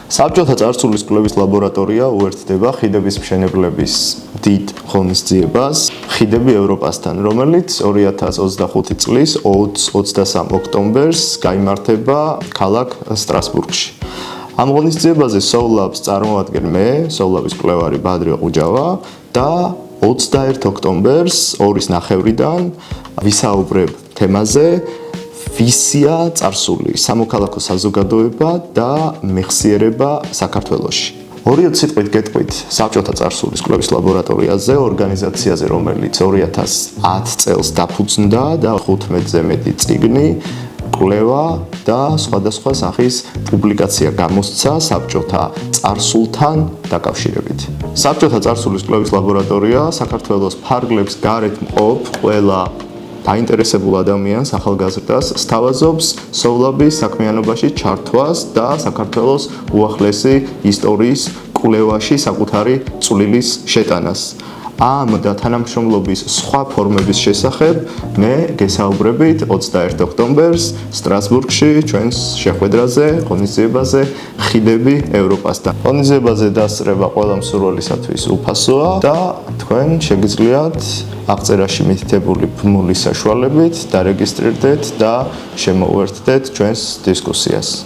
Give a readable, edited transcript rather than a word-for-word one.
საბჭოთა წარსულის კვლევის ლაბორატორია უერთდება ხიდების მშენებლების დიდ ღონისძიებას ხიდები ევროპასთან, რომელიც 2025 წლის 20-23 ოქტომბერს გაიმართება ქალაქ სტრასბურგში. ამ ღონისძიებაზე SOLAB-ს წარმოადგენ მე, SOLAB-ის მკვლევარი ბადრი ყუჯავა და 21 ოქტომბერს 2:30-დან ვისაუბრებ თემაზე ვისია წარსული, სამოქალაქო საზოგადოება და მეხსიერება საქართველოში. 2 სიტყვით გეტყვით საბჭოთა წარსულის კვლევის ლაბორატორიაზე, ორგანიზაციაზე, რომელიც 2010 წელს დაფუძნდა და 15-ზე მეტი წიგნი, კვლევა და სხვადასხვა სახის პუბლიკაცია გამოსცა საბჭოთა წარსულთან დაკავშირებით. საბჭოთა წარსულის კვლევის ლაბორატორია საქართველოს ფარგლებს გარეთ მყოფ ყველა დაინტერესებულ ადამიანს, ახალგაზრდას სთავაზობს SOLAB-ის საქმიანობაში ჩართვას და საქართველოს უახლესი ისტორიის კვლევაში საკუთარი წვლილის შეტანას. ამ და თანამშრომლობის სხვა ფორმების შესახებ მე გესაუბრებით 21 ოქტომბერს სტრასბურგში ჩვენს შეხვედრაზე, ღონისძიებაზე ხიდები ევროპასთან. ღონისძიებაზე დასწრება ყველა მსურველისათვის უფასოა და თქვენ შეგიძლიათ აღწერაში მითითებული ბმულის საშუალებით დარეგისტრირდეთ და შემოუერთდეთ ჩვენს დისკუსიას.